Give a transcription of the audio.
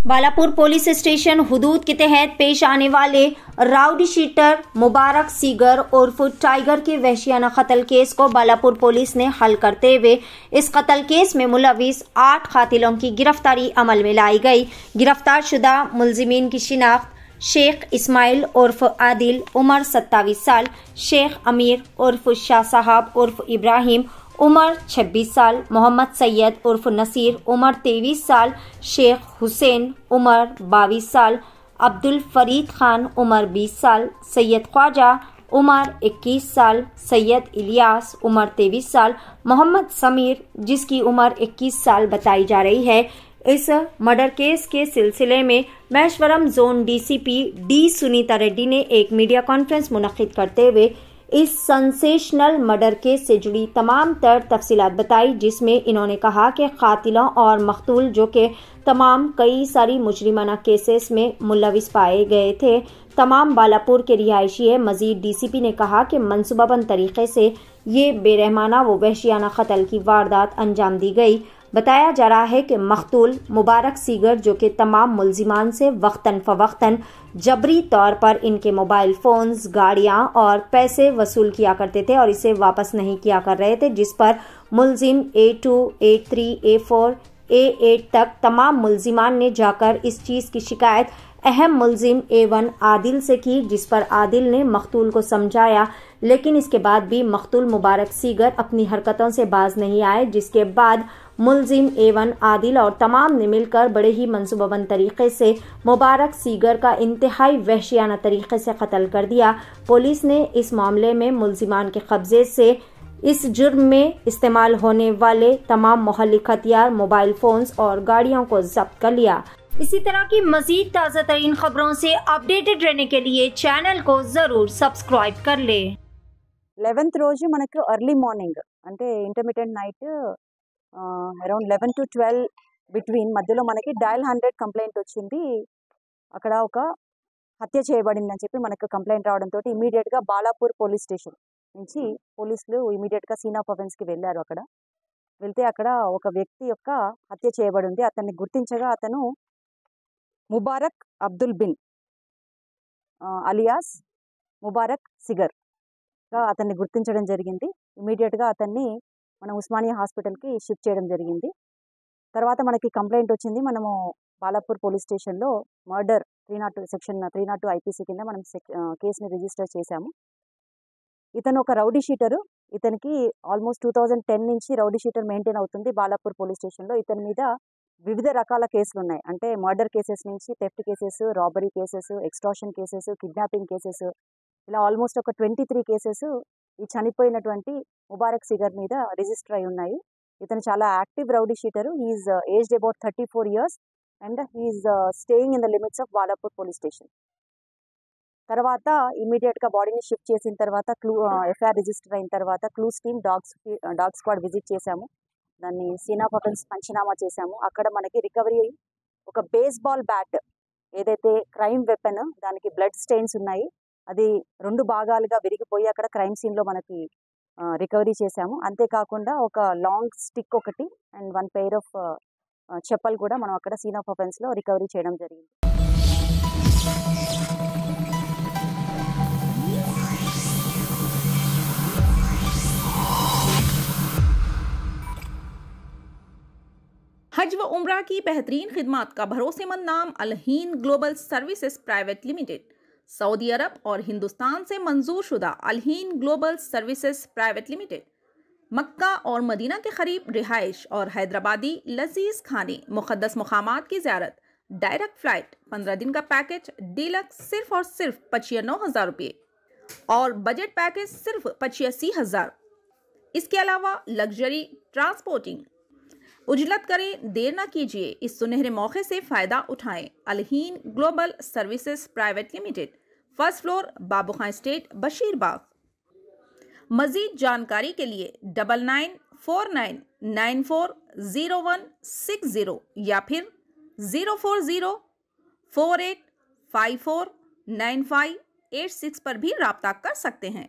Balapur police station हुदूद के तहत पेश आने वाले राउडी शीटर मुबारक सीगर उर्फ टाइगर के वहशियाना कत्ल केस को बालापुर पुलिस ने हल करते हुए इस कत्ल केस में मुलविस 8 कातिलों की गिरफ्तारी अमल में लाई गई। गिरफ्तार शुदा मुलजिमीन की शिनाख्त शेख इस्माइल उर्फ आदिल उम्र 27 साल, शेख अमीर उर्फ शाह साहब उर्फ इब्राहिम उम्र 26 साल, मोहम्मद सैयद उर्फ नसीर उम्र 23 साल, शेख हुसैन उम्र 22 साल, अब्दुल फरीद खान उम्र 20 साल, सैयद ख्वाजा उम्र 21 साल, सैयद इलियास उम्र 23 साल, मोहम्मद समीर जिसकी उम्र 21 साल बताई जा रही है। इस मर्डर केस के सिलसिले में Maheshwaram zone DCP D Sunita Reddy ने एक मीडिया कॉन्फ्रेंस मुनक्किद करते हुए इस सेंसेशनल मर्डर केस से जुड़ी तमाम तर तफसीलात बताई, जिसमें इन्होंने कहा कि कातिलों और मकतूल जो कि तमाम कई सारी मुजरिमाना केसेस में मुलविस पाए गए थे, तमाम बालापुर के रिहायशी है। मजीद डीसीपी ने कहा कि मनसूबाबंद तरीके से ये बेरहमाना व वहशियाना कत्ल की वारदात अंजाम दी गई। बताया जा रहा है कि मकतूल मुबारक सीगर जो कि तमाम मुलजिमान से वक्तन फवक्तन जबरी तौर पर इनके मोबाइल फोन्स, गाड़ियां और पैसे वसूल किया करते थे और इसे वापस नहीं किया कर रहे थे, जिस पर मुलजिम A2, A3, A4, A8 तक तमाम मुलजिमान ने जाकर इस चीज़ की शिकायत अहम मुलजिम A1 आदिल से की, जिस पर आदिल ने मकतूल को समझाया, लेकिन इसके बाद भी मकतूल मुबारक सीगर अपनी हरकतों से बाज नहीं आए, जिसके बाद मुलजिम A1 आदिल और तमाम ने मिलकर बड़े ही मनसूबाबंद तरीके से मुबारक सीगर का इंतहाई वहशियाना तरीके से कत्ल कर दिया। पुलिस ने इस मामले में मुलजिमान के कब्जे से इस जुर्म में इस्तेमाल होने वाले तमाम मुहल्लिक हथियार, मोबाइल फोन्स और गाड़ियों को जब्त कर लिया। इसी तरह की मजीद ताज़ा तरीन खबरों से अपडेटेड रहने के लिए चैनल को जरूर सब्सक्राइब कर ले। 11th రోజు మనకు ఎర్లీ మార్నింగ్ అంటే intermediate night around 11 to 12 between మధ్యలో మనకి డయల్ 100 కంప్లైంట్ వచ్చింది. అక్కడ ఒక హత్య చేయబడిందని చెప్పి మనకు కంప్లైంట్ రావడంతో ఇమీడియట్గా బాలాపూర్ పోలీస్ స్టేషన్ నుంచి పోలీసులు ఇమీడియట్గా సీన్ ఆఫ్ అఫెన్స్కి వెళ్ళారు. అక్కడ వెళ్తే అక్కడ ఒక వ్యక్తి యొక్క హత్య చేయబడి ఉంది. అతన్ని గుర్తించగా అతను ముబారక్ అబ్దుల్ బిన్ అలియాస్ ముబారక్ సిగర్ అతన్ని గుర్తించడం జరిగింది. ఇమీడియట్గా అతన్ని మనం ఉస్మానియా హాస్పిటల్కి షిఫ్ట్ చేయడం జరిగింది. తర్వాత మనకి కంప్లైంట్ వచ్చింది. మనము బాలాపూర్ పోలీస్ స్టేషన్లో మర్డర్ 302 సెక్షన్ 302 ఐపీసీ కింద మనం కేసుని రిజిస్టర్ చేశాము. ఇతను ఒక రౌడీ షీటరు. ఇతనికి ఆల్మోస్ట్ 2010 నుంచి రౌడీ షీటర్ మెయింటైన్ అవుతుంది బాలాపూర్ పోలీస్ స్టేషన్లో. ఇతని మీద వివిధ రకాల కేసులు ఉన్నాయి. అంటే మర్డర్ కేసెస్ నుంచి theft cases, robbery cases, extortion cases, kidnapping cases, ఇలా ఆల్మోస్ట్ ఒక 23 కేసెస్ ఈ చనిపోయినటువంటి ముబారక్ సిగర్ మీద రిజిస్టర్ అయి ఉన్నాయి. ఇతను చాలా active rowdy sheeter. He's aged about 34 years and he's staying in the limits of Balapur police station. తర్వాత ఇమీడియట్గా బాడీని షిఫ్ట్ చేసిన తర్వాత ఎఫ్ఐఆర్ రిజిస్టర్ అయిన తర్వాత clues team dog squad visit చేశాము. దాన్ని సీన్ ఆఫ్ అఫెన్స్ పంచనామా చేశాము. అక్కడ మనకి రికవరీ ఒక బేస్బాల్ బ్యాట్, ఏదైతే క్రైమ్ వెపన్, దానికి బ్లడ్ స్టెయిన్స్ ఉన్నాయి, అది 2 భాగాలుగా విరిగిపోయి అక్కడ క్రైమ్ సీన్లో మనకి రికవరీ చేశాము. అంతేకాకుండా ఒక లాంగ్ స్టిక్ ఒకటి అండ్ 1 pair ఆఫ్ చెప్పలు కూడా మనం అక్కడ సీన్ ఆఫ్ అఫెన్స్లో రికవరీ చేయడం జరిగింది. हज व उम्रा की बेहतरीन खिदमत का भरोसेमंद नाम Alheen global services private limited, सऊदी अरब और हिंदुस्तान से मंजूर शुदा Alheen global services private limited मक्का और मदीना के करीब रिहाइश और हैदराबादी लजीज खाने, मुक़द्दस मुकामात की ज़ियारत, डायरेक्ट फ़्लाइट, 15 दिन का पैकेज डीलक्स सिर्फ और सिर्फ 85,000 रुपये और बजट पैकेज सिर्फ 85,000। इसके अलावा लग्जरी ट्रांसपोर्टिंग। उजलत करें, देर ना कीजिए, इस सुनहरे मौके से फ़ायदा उठाएं। Alheen global services private limited, first floor, Babu Khan estate, Basheerbagh. मज़ीद जानकारी के लिए 9949940160 या फिर 04048549586 पर भी रब्ता कर सकते हैं।